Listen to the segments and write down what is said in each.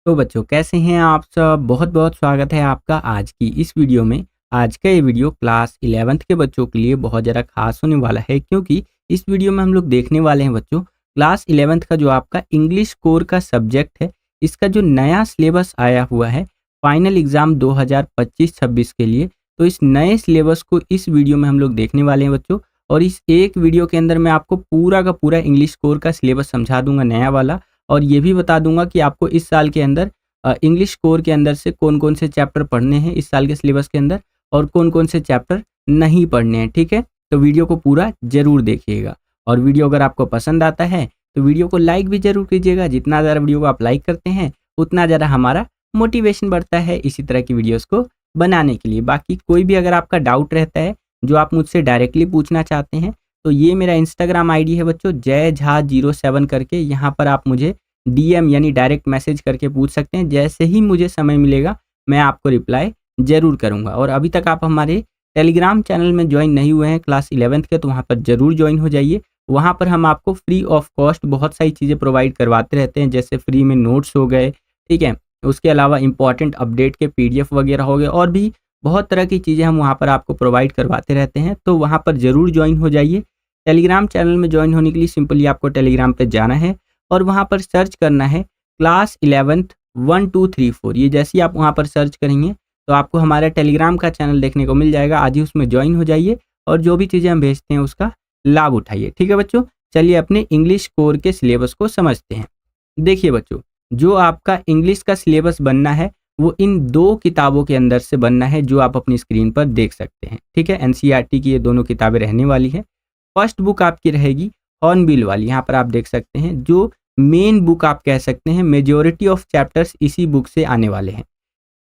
तो बच्चों कैसे हैं आप सब। बहुत बहुत स्वागत है आपका आज की इस वीडियो में। आज का ये वीडियो क्लास 11th के बच्चों के लिए बहुत ज़्यादा खास होने वाला है, क्योंकि इस वीडियो में हम लोग देखने वाले हैं बच्चों क्लास 11th का जो आपका इंग्लिश कोर का सब्जेक्ट है, इसका जो नया सिलेबस आया हुआ है फाइनल एग्ज़ाम 2025-26 के लिए। तो इस नए सिलेबस को इस वीडियो में हम लोग देखने वाले हैं बच्चों, और इस एक वीडियो के अंदर मैं आपको पूरा का पूरा इंग्लिश कोर का सिलेबस समझा दूंगा नया वाला, और ये भी बता दूंगा कि आपको इस साल के अंदर इंग्लिश कोर के अंदर से कौन कौन से चैप्टर पढ़ने हैं इस साल के सिलेबस के अंदर, और कौन कौन से चैप्टर नहीं पढ़ने हैं। ठीक है, तो वीडियो को पूरा जरूर देखिएगा, और वीडियो अगर आपको पसंद आता है तो वीडियो को लाइक भी जरूर कीजिएगा। जितना ज़्यादा वीडियो को आप लाइक करते हैं उतना ज़्यादा हमारा मोटिवेशन बढ़ता है इसी तरह की वीडियोज़ को बनाने के लिए। बाकी कोई भी अगर आपका डाउट रहता है जो आप मुझसे डायरेक्टली पूछना चाहते हैं, तो ये मेरा इंस्टाग्राम आईडी है बच्चों, जय झा 07 करके। यहाँ पर आप मुझे डीएम यानी डायरेक्ट मैसेज करके पूछ सकते हैं। जैसे ही मुझे समय मिलेगा मैं आपको रिप्लाई ज़रूर करूँगा। और अभी तक आप हमारे टेलीग्राम चैनल में ज्वाइन नहीं हुए हैं क्लास 11th के, तो वहाँ पर ज़रूर ज्वाइन हो जाइए। वहाँ पर हम आपको फ्री ऑफ कॉस्ट बहुत सारी चीज़ें प्रोवाइड करवाते रहते हैं, जैसे फ्री में नोट्स हो गए, ठीक है, उसके अलावा इंपॉर्टेंट अपडेट के PDF वगैरह हो गए, और भी बहुत तरह की चीज़ें हम वहाँ पर आपको प्रोवाइड करवाते रहते हैं। तो वहाँ पर ज़रूर ज्वाइन हो जाइए। टेलीग्राम चैनल में ज्वाइन होने के लिए सिंपली आपको टेलीग्राम पे जाना है और वहाँ पर सर्च करना है क्लास 11th 1 2 3 4। ये जैसे ही आप वहाँ पर सर्च करेंगे तो आपको हमारा टेलीग्राम का चैनल देखने को मिल जाएगा। आज ही उसमें ज्वाइन हो जाइए और जो भी चीज़ें हम भेजते हैं उसका लाभ उठाइए। ठीक है बच्चों, चलिए अपने इंग्लिश कोर के सिलेबस को समझते हैं। देखिए बच्चों, जो आपका इंग्लिश का सिलेबस बनना है वो इन दो किताबों के अंदर से बनना है, जो आप अपनी स्क्रीन पर देख सकते हैं। ठीक है, NCERT की ये दोनों किताबें रहने वाली है। फर्स्ट बुक आपकी रहेगी हॉर्नबिल वाली, यहाँ पर आप देख सकते हैं, जो मेन बुक आप कह सकते हैं। मेजॉरिटी ऑफ चैप्टर्स इसी बुक से आने वाले हैं।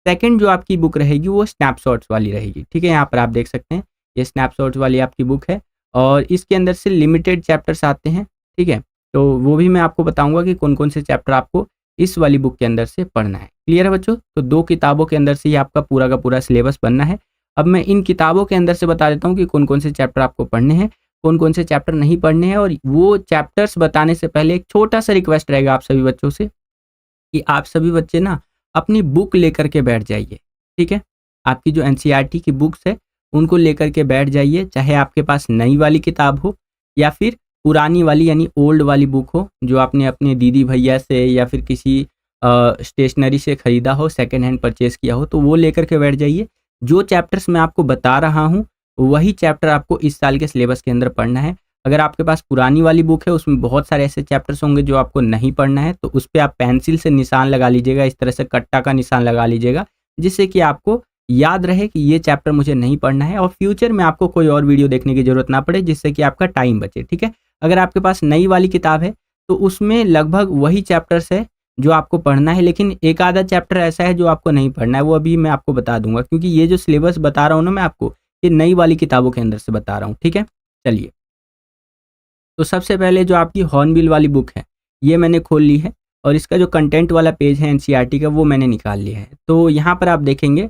सेकंड जो आपकी बुक रहेगी वो स्नैपशॉट्स वाली रहेगी। ठीक है, यहाँ पर आप देख सकते हैं ये स्नैपशॉट्स वाली आपकी बुक है, और इसके अंदर से लिमिटेड चैप्टर्स आते हैं। ठीक है, तो वो भी मैं आपको बताऊंगा कि कौन कौन से चैप्टर आपको इस वाली बुक के अंदर से पढ़ना है। क्लियर है बच्चों, तो दो किताबों के अंदर से ही आपका पूरा का पूरा सिलेबस बनना है। अब मैं इन किताबों के अंदर से बता देता हूँ कि कौन कौन से चैप्टर आपको पढ़ने हैं, कौन कौन से चैप्टर नहीं पढ़ने हैं। और वो चैप्टर्स बताने से पहले एक छोटा सा रिक्वेस्ट रहेगा आप सभी बच्चों से, कि आप सभी बच्चे ना अपनी बुक लेकर के बैठ जाइए। ठीक है, आपकी जो NCERT की बुक्स है उनको लेकर के बैठ जाइए, चाहे आपके पास नई वाली किताब हो या फिर पुरानी वाली यानी ओल्ड वाली बुक हो, जो आपने अपने दीदी भैया से या फिर किसी स्टेशनरी से ख़रीदा हो, सेकेंड हैंड परचेज़ किया हो, तो वो लेकर के बैठ जाइए। जो चैप्टर्स मैं आपको बता रहा हूँ वही चैप्टर आपको इस साल के सिलेबस के अंदर पढ़ना है। अगर आपके पास पुरानी वाली बुक है उसमें बहुत सारे ऐसे चैप्टर्स होंगे जो आपको नहीं पढ़ना है, तो उस पर आप पेंसिल से निशान लगा लीजिएगा, इस तरह से कट्टा का निशान लगा लीजिएगा, जिससे कि आपको याद रहे कि ये चैप्टर मुझे नहीं पढ़ना है, और फ्यूचर में आपको कोई और वीडियो देखने की ज़रूरत ना पड़े, जिससे कि आपका टाइम बचे। ठीक है, अगर आपके पास नई वाली किताब है तो उसमें लगभग वही चैप्टर्स है जो आपको पढ़ना है, लेकिन एक आधा चैप्टर ऐसा है जो आपको नहीं पढ़ना है, वो अभी मैं आपको बता दूंगा, क्योंकि ये जो सिलेबस बता रहा हूँ ना मैं आपको, ये नई वाली किताबों के अंदर से बता रहा हूँ। ठीक है, चलिए, तो सबसे पहले जो आपकी हॉर्नबिल वाली बुक है ये मैंने खोल ली है, और इसका जो कंटेंट वाला पेज है NCERT का वो मैंने निकाल लिया है। तो यहाँ पर आप देखेंगे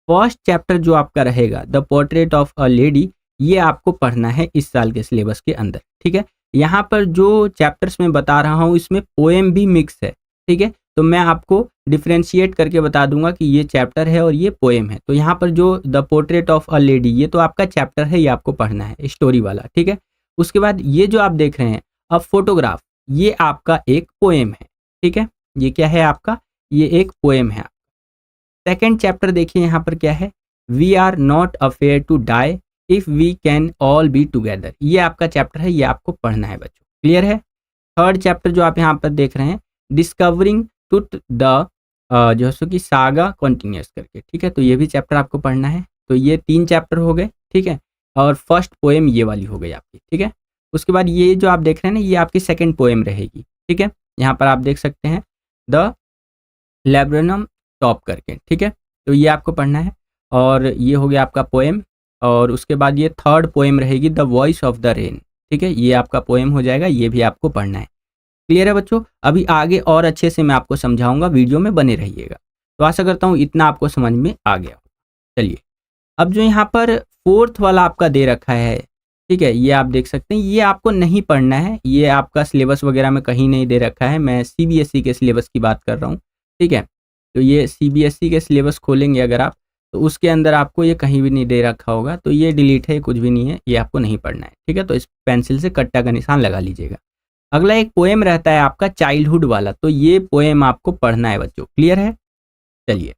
फर्स्ट चैप्टर जो आपका रहेगा the portrait of a lady, ये आपको पढ़ना है इस साल के सिलेबस के अंदर। ठीक है, यहाँ पर जो चैप्टर्स मैं बता रहा हूँ इसमें पोएम भी मिक्स है। ठीक है, तो मैं आपको डिफ्रेंशिएट करके बता दूंगा कि ये चैप्टर है और ये पोएम है। तो यहाँ पर जो the portrait of a lady ये तो आपका चैप्टर है, ये आपको पढ़ना है स्टोरी वाला। ठीक है, उसके बाद ये जो आप देख रहे हैं अब फोटोग्राफ, ये आपका एक पोएम है। ठीक है, ये क्या है आपका, ये एक पोएम है। सेकेंड चैप्टर देखिए यहाँ पर क्या है, we are not afraid to die if we can all be together, ये आपका चैप्टर है, ये आपको पढ़ना है बच्चों। क्लियर है। थर्ड चैप्टर जो आप यहाँ पर देख रहे हैं डिस्कवरिंग ट्रुथ द जो है कि सागा कंटिन्यूस करके। ठीक है, तो ये भी चैप्टर आपको पढ़ना है। तो ये 3 चैप्टर हो गए। ठीक है, और फर्स्ट पोएम ये वाली हो गई आपकी। ठीक है, उसके बाद ये जो आप देख रहे हैं ना ये आपकी सेकंड पोएम रहेगी। ठीक है, यहाँ पर आप देख सकते हैं द लैब्रेनम टॉप करके। ठीक है, तो ये आपको पढ़ना है, और ये हो गया आपका पोएम। और उसके बाद ये थर्ड पोएम रहेगी the voice of the rain. ठीक है, ये आपका पोएम हो जाएगा, ये भी आपको पढ़ना है। क्लियर है बच्चों, अभी आगे और अच्छे से मैं आपको समझाऊंगा, वीडियो में बने रहिएगा। तो आशा करता हूँ इतना आपको समझ में आ गया। चलिए, अब जो यहाँ पर फोर्थ वाला आपका दे रखा है, ठीक है, ये आप देख सकते हैं, ये आपको नहीं पढ़ना है, ये आपका सिलेबस वगैरह में कहीं नहीं दे रखा है। मैं CBSE के सिलेबस की बात कर रहा हूँ। ठीक है, तो ये CBSE के सिलेबस खोलेंगे अगर आप, तो उसके अंदर आपको ये कहीं भी नहीं दे रखा होगा, तो ये डिलीट है, कुछ भी नहीं है, ये आपको नहीं पढ़ना है, ठीक है। तो इस पेंसिल से कट्टा का निशान लगा लीजिएगा। अगला एक पोएम रहता है आपका चाइल्डहुड वाला, तो ये पोएम आपको पढ़ना है बच्चों, क्लियर है। चलिए,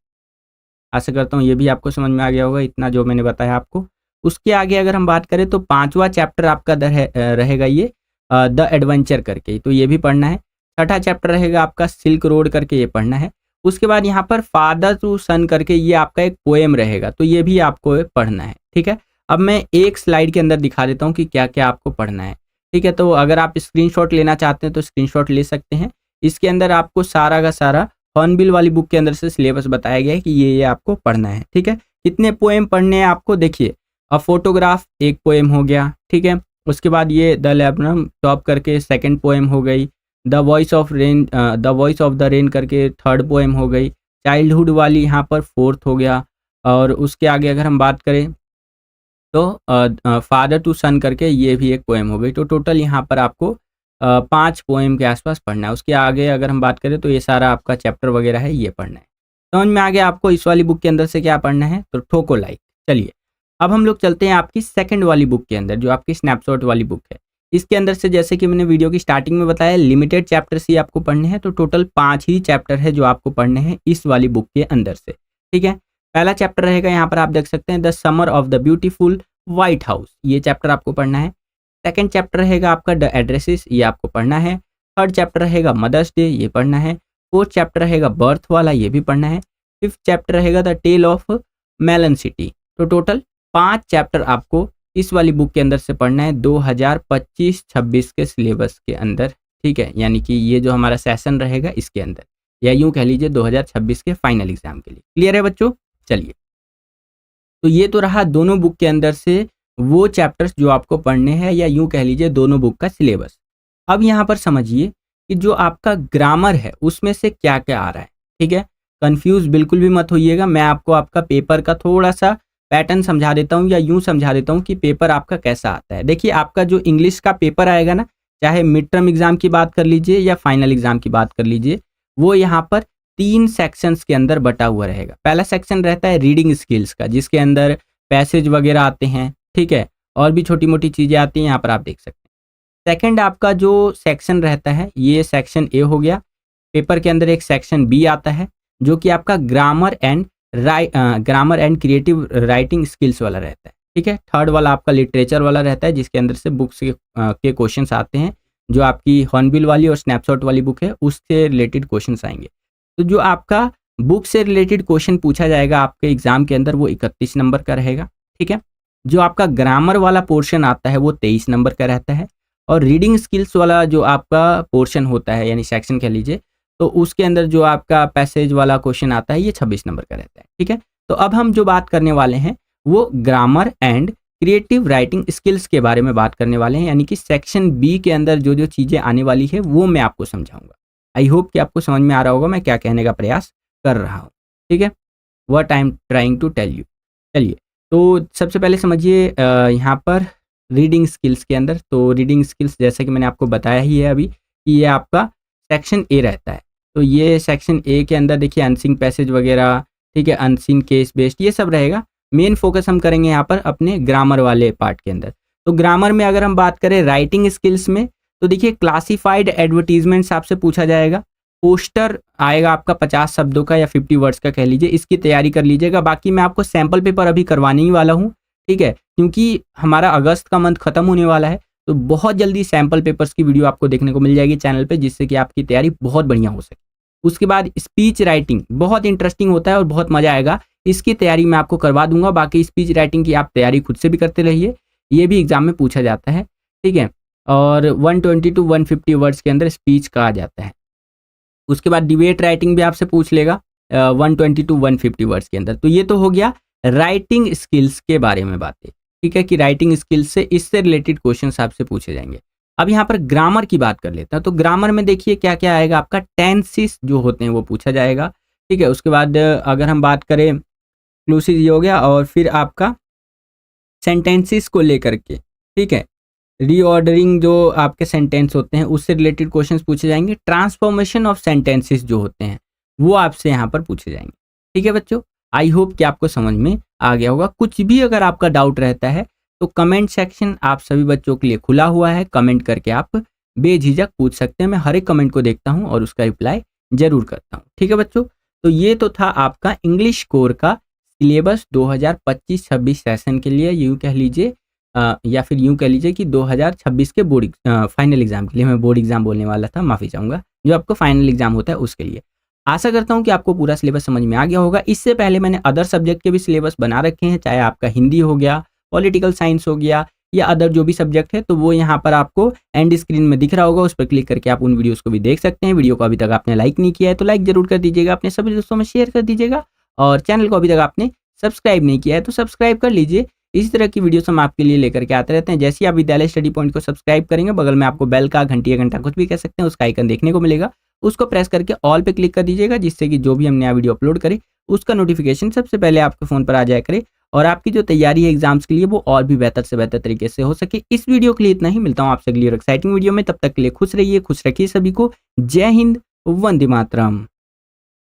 आशा करता हूँ ये भी आपको समझ में आ गया होगा, इतना जो मैंने बताया आपको। उसके आगे अगर हम बात करें तो 5वां चैप्टर आपका रहेगा ये द एडवेंचर करके, तो ये भी पढ़ना है। 6ठा चैप्टर रहेगा आपका सिल्क रोड करके, ये पढ़ना है। उसके बाद यहाँ पर फादर टू सन करके ये आपका एक पोएम रहेगा, तो ये भी आपको पढ़ना है, ठीक है। अब मैं एक स्लाइड के अंदर दिखा देता हूँ कि क्या क्या आपको पढ़ना है, ठीक है। तो अगर आप स्क्रीनशॉट लेना चाहते हैं तो स्क्रीनशॉट ले सकते हैं। इसके अंदर आपको सारा का सारा हॉर्नबिल वाली बुक के अंदर से सिलेबस बताया गया है कि ये आपको पढ़ना है, ठीक है। कितने पोएम पढ़ने हैं आपको, देखिए अ फोटोग्राफ एक पोएम हो गया, ठीक है। उसके बाद ये द लेबनम टॉप करके सेकंड पोएम हो गई। The voice of the rain करके थर्ड पोएम हो गई। चाइल्डहुड वाली यहाँ पर फोर्थ हो गया। और उसके आगे अगर हम बात करें तो फादर टू सन करके ये भी एक पोएम हो गई। तो टोटल यहाँ पर आपको 5 पोएम के आसपास पढ़ना है। उसके आगे अगर हम बात करें तो ये सारा आपका चैप्टर वगैरह है, ये पढ़ना है। समझ में आ गया आपको इस वाली बुक के अंदर से क्या पढ़ना है, तो ठोको लाइक। चलिए, अब हम लोग चलते हैं आपकी सेकंड वाली बुक के अंदर, जो आपकी स्नैपशॉट वाली बुक है। इसके अंदर से जैसे कि मैंने वीडियो की स्टार्टिंग में बताया, लिमिटेड चैप्टर्स ही आपको पढ़ने हैं। तो टोटल 5 ही चैप्टर है जो आपको पढ़ने हैं इस वाली बुक के अंदर से, ठीक है। पहला चैप्टर रहेगा, यहाँ पर आप देख सकते हैं, the summer of the beautiful white house, ये चैप्टर आपको पढ़ना है। सेकंड चैप्टर रहेगा आपका द एड्रेसेस, ये आपको पढ़ना है। थर्ड चैप्टर रहेगा मदर्स डे, ये पढ़ना है। फोर्थ चैप्टर रहेगा बर्थ वाला, ये भी पढ़ना है। फिफ्थ चैप्टर रहेगा the tale of melon city. तो टोटल 5 चैप्टर आपको इस वाली बुक के अंदर से पढ़ना है 2025-26 के सिलेबस के अंदर, ठीक है। यानी कि ये जो हमारा सेशन रहेगा इसके अंदर, या यूं कह लीजिए 2026 के फाइनल एग्जाम के लिए। क्लियर है बच्चों। चलिए, तो ये तो रहा दोनों बुक के अंदर से वो चैप्टर्स जो आपको पढ़ने हैं, या यूं कह लीजिए दोनों बुक का सिलेबस। अब यहाँ पर समझिए कि जो आपका ग्रामर है उसमें से क्या क्या आ रहा है, ठीक है। कंफ्यूज बिल्कुल भी मत होइएगा, मैं आपको आपका पेपर का थोड़ा सा पैटर्न समझा देता हूँ, या यूं समझा देता हूँ कि पेपर आपका कैसा आता है। देखिए, आपका जो इंग्लिश का पेपर आएगा ना, चाहे मिड टर्म एग्जाम की बात कर लीजिए या फाइनल एग्जाम की बात कर लीजिए, वो यहाँ पर 3 सेक्शंस के अंदर बटा हुआ रहेगा। पहला सेक्शन रहता है रीडिंग स्किल्स का, जिसके अंदर पैसेज वगैरह आते हैं, ठीक है, और भी छोटी मोटी चीज़ें आती हैं, यहाँ पर आप देख सकते हैं। सेकंड आपका जो सेक्शन रहता है, ये सेक्शन ए हो गया। पेपर के अंदर एक सेक्शन बी आता है, जो कि आपका grammar and creative writing skills वाला रहता है, ठीक है। थर्ड वाला आपका लिटरेचर वाला रहता है, जिसके अंदर से बुक्स के क्वेश्चंस आते हैं, जो आपकी हॉर्नबिल वाली और स्नैपशॉट वाली बुक है उससे रिलेटेड क्वेश्चंस आएंगे। तो जो आपका बुक से रिलेटेड क्वेश्चन पूछा जाएगा आपके एग्जाम के अंदर, वो 31 नंबर का रहेगा, ठीक है। जो आपका ग्रामर वाला पोर्शन आता है वो 23 नंबर का रहता है। और रीडिंग स्किल्स वाला जो आपका पोर्शन होता है, यानी सेक्शन कह लीजिए, तो उसके अंदर जो आपका पैसेज वाला क्वेश्चन आता है, ये 26 नंबर का रहता है, ठीक है। तो अब हम जो बात करने वाले हैं वो grammar and creative writing skills के बारे में बात करने वाले हैं, यानी कि सेक्शन बी के अंदर जो जो चीज़ें आने वाली है वो मैं आपको समझाऊंगा। आई होप कि आपको समझ में आ रहा होगा मैं क्या कहने का प्रयास कर रहा हूँ, ठीक है, what I am trying to tell you. चलिए, तो सबसे पहले समझिए यहाँ पर रीडिंग स्किल्स के अंदर, तो रीडिंग स्किल्स जैसे कि मैंने आपको बताया ही है अभी कि ये आपका सेक्शन ए रहता है। तो ये सेक्शन ए के अंदर देखिए अनसीन पैसेज वगैरह, ठीक है, अनसीन केस बेस्ड, ये सब रहेगा। मेन फोकस हम करेंगे यहाँ पर अपने ग्रामर वाले पार्ट के अंदर। तो ग्रामर में अगर हम बात करें राइटिंग स्किल्स में, तो देखिए क्लासिफाइड एडवर्टीजमेंट्स आपसे पूछा जाएगा। पोस्टर आएगा आपका 50 शब्दों का या 50 वर्ड्स का कह लीजिए, इसकी तैयारी कर लीजिएगा। बाकी मैं आपको सैम्पल पेपर अभी करवाने ही वाला हूँ, ठीक है, क्योंकि हमारा अगस्त का मंथ खत्म होने वाला है। तो बहुत जल्दी सैम्पल पेपर्स की वीडियो आपको देखने को मिल जाएगी चैनल पे, जिससे कि आपकी तैयारी बहुत बढ़िया हो सके। उसके बाद स्पीच राइटिंग बहुत इंटरेस्टिंग होता है और बहुत मजा आएगा, इसकी तैयारी मैं आपको करवा दूंगा। बाकी स्पीच राइटिंग की आप तैयारी खुद से भी करते रहिए, ये भी एग्जाम में पूछा जाता है, ठीक है। और 120 to 150 वर्ड्स के अंदर स्पीच कहा जाता है। उसके बाद डिबेट राइटिंग भी आपसे पूछ लेगा 120 to 150 वर्ड्स के अंदर। तो ये तो हो गया राइटिंग स्किल्स के बारे में बातें, ठीक है, कि राइटिंग स्किल्स से इससे रिलेटेड क्वेश्चंस आपसे पूछे जाएंगे। अब यहाँ पर ग्रामर की बात कर लेते हैं। तो ग्रामर में देखिए क्या क्या आएगा, आपका टेंसेस जो होते हैं वो पूछा जाएगा, ठीक है। उसके बाद अगर हम बात करें क्लूसिव ये हो गया, और फिर आपका सेंटेंसेस को लेकर के, ठीक है, रीऑर्डरिंग जो आपके सेंटेंस होते हैं उससे रिलेटेड क्वेश्चंस पूछे जाएंगे। ट्रांसफॉर्मेशन ऑफ सेंटेंसेस जो होते हैं वो आपसे यहाँ पर पूछे जाएंगे। ठीक है बच्चों, आई होप कि आपको समझ में आ गया होगा। कुछ भी अगर आपका डाउट रहता है तो कमेंट सेक्शन आप सभी बच्चों के लिए खुला हुआ है, कमेंट करके आप बेझिझक पूछ सकते हैं। मैं हर एक कमेंट को देखता हूँ और उसका रिप्लाई जरूर करता हूँ। ठीक है बच्चों, तो ये तो था आपका इंग्लिश कोर का सिलेबस 2025-26 सेशन के लिए, यूँ कह लीजिए या फिर यूँ कह लीजिए कि 2026 के बोर्ड फाइनल एग्जाम के लिए। मैं बोर्ड एग्जाम बोलने वाला था, माफ़ी चाहूँगा, जो आपको फाइनल एग्जाम होता है उसके लिए। आशा करता हूँ कि आपको पूरा सिलेबस समझ में आ गया होगा। इससे पहले मैंने अदर सब्जेक्ट के भी सिलेबस बना रखे हैं, चाहे आपका हिंदी हो गया, पॉलिटिकल साइंस हो गया या अदर जो भी सब्जेक्ट है, तो वो यहाँ पर आपको एंड स्क्रीन में दिख रहा होगा। उस पर क्लिक करके आप उन वीडियोस को भी देख सकते हैं। वीडियो को अभी तक आपने लाइक नहीं किया है तो लाइक जरूर कर दीजिएगा, अपने सभी दोस्तों में शेयर कर दीजिएगा, और चैनल को अभी तक आपने सब्सक्राइब नहीं किया है तो सब्सक्राइब कर लीजिए। इसी तरह की वीडियोस हम आपके लिए लेकर के आते रहते हैं। जैसे ही आप विद्यालय स्टडी पॉइंट को सब्सक्राइब करेंगे, बगल में आपको बेल का, घंटी या घंटा, कुछ भी कह सकते हैं, उसका आइकन देखने को मिलेगा। उसको प्रेस करके ऑल पे क्लिक कर दीजिएगा, जिससे कि जो भी हम नया वीडियो अपलोड करें उसका नोटिफिकेशन सबसे पहले आपके फ़ोन पर आ जाया करे और आपकी जो तैयारी है एग्जाम्स के लिए वो और भी बेहतर से बेहतर तरीके से हो सके। इस वीडियो के लिए इतना ही, मिलता हूँ आपसे अगली और एक्साइटिंग वीडियो में। तब तक के लिए खुश रहिए, खुश रखिए सभी को। जय हिंद, वंदे मातरम।